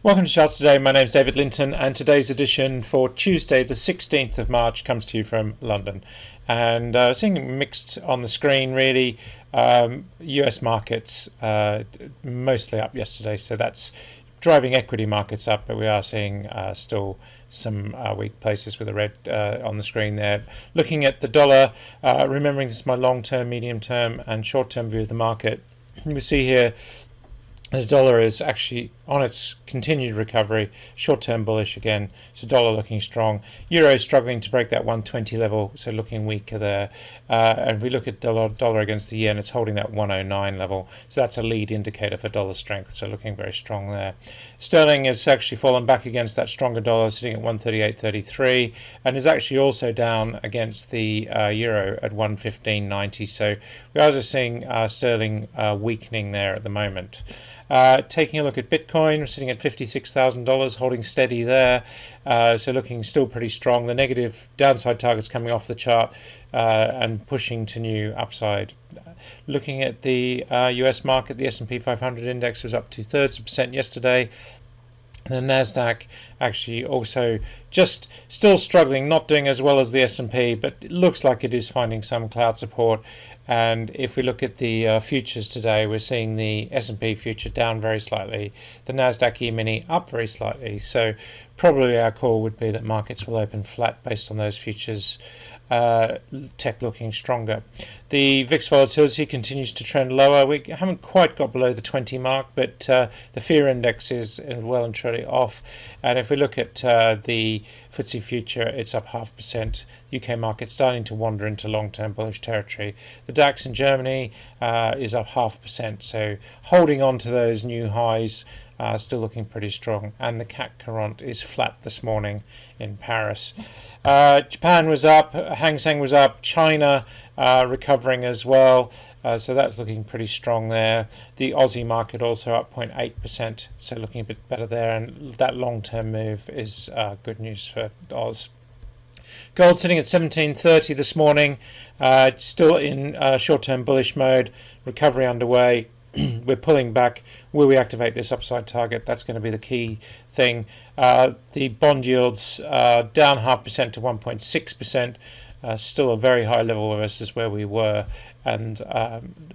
Welcome to Charts Today. My name is David Linton, and today's edition for Tuesday, the 16th of March, comes to you from London. And seeing mixed on the screen, really. US markets mostly up yesterday, so that's driving equity markets up, but we are seeing still some weak places with the red on the screen there. Looking at the dollar, remembering this is my long-term, medium-term, and short-term view of the market, we see here the dollar is actually on its continued recovery, short-term bullish again, so dollar looking strong. Euro struggling to break that 120 level, so looking weaker there. And if we look at dollar against the yen, it's holding that 109 level, so that's a lead indicator for dollar strength, so looking very strong there. Sterling has actually fallen back against that stronger dollar, sitting at 138.33, and is actually also down against the euro at 115.90, so we are just seeing sterling weakening there at the moment. Taking a look at Bitcoin, we're sitting at $56,000, holding steady there, so looking still pretty strong. The negative downside targets coming off the chart and pushing to new upside. Looking at the US market, the S&P 500 index was up 0.2% yesterday. The Nasdaq actually also just still struggling, not doing as well as the S&P, but it looks like it is finding some cloud support. And if we look at the futures today, we're seeing the S&P future down very slightly, the Nasdaq E-mini up very slightly. So probably our call would be that markets will open flat based on those futures. Tech looking stronger. The VIX volatility continues to trend lower. We haven't quite got below the 20 mark, but the fear index is well and truly off. And if we look at the FTSE future, it's up 0.5%. UK market starting to wander into long-term bullish territory. The DAX in Germany is up 0.5%, so holding on to those new highs. Still looking pretty strong, and the CAC 40 is flat this morning in Paris. Japan was up, Hang Seng was up, China recovering as well, so that's looking pretty strong there. The Aussie market also up 0.8%, so looking a bit better there, and that long-term move is good news for Oz. Gold sitting at 1730 this morning, still in short-term bullish mode, recovery underway. We're pulling back. Will we activate this upside target? That's going to be the key thing. The bond yields down 0.5% to 1.6%. Still a very high level versus where we were, and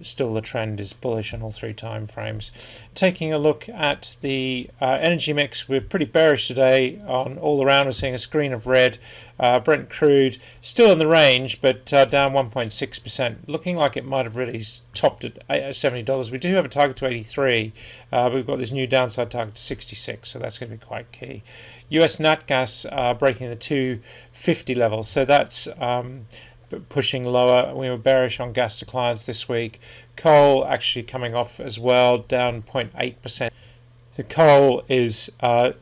still the trend is bullish on all three time frames. Taking a look at the energy mix, we're pretty bearish today on all around. We're seeing a screen of red. Brent crude still in the range, but down 1.6%, looking like it might have really topped at $70. We do have a target to 83. We've got this new downside target to 66, so that's going to be quite key. US nat gas breaking the 250 level, so that's pushing lower. We were bearish on gas to clients this week. Coal actually coming off as well, down 0.8%. The coal is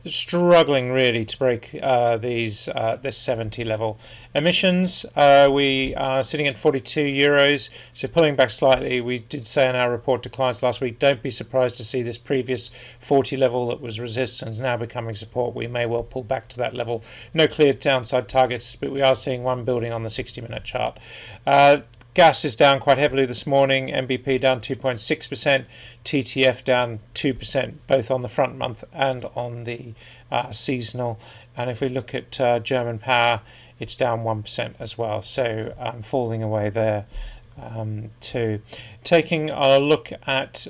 struggling really to break this 70 level. Emissions, we are sitting at 42 euros, so pulling back slightly. We did say in our report to clients last week, don't be surprised to see this previous 40 level that was resistance now becoming support. We may well pull back to that level. No clear downside targets, but we are seeing one building on the 60-minute chart. Gas is down quite heavily this morning. NBP down 2.6%, TTF down 2%, both on the front month and on the seasonal. And if we look at German power, it's down 1% as well. So falling away there too. Taking a look at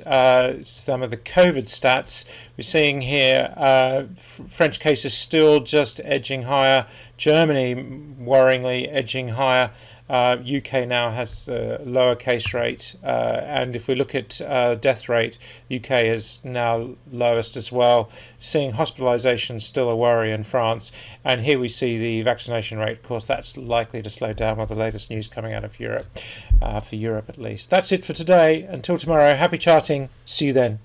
some of the COVID stats, we're seeing here French cases still just edging higher. Germany worryingly edging higher. UK now has a lower case rate, and if we look at death rate, UK is now lowest as well. Seeing hospitalisation still a worry in France, and here we see the vaccination rate. Of course, that's likely to slow down with the latest news coming out of Europe, for Europe at least. That's it for today. Until tomorrow, happy charting. See you then.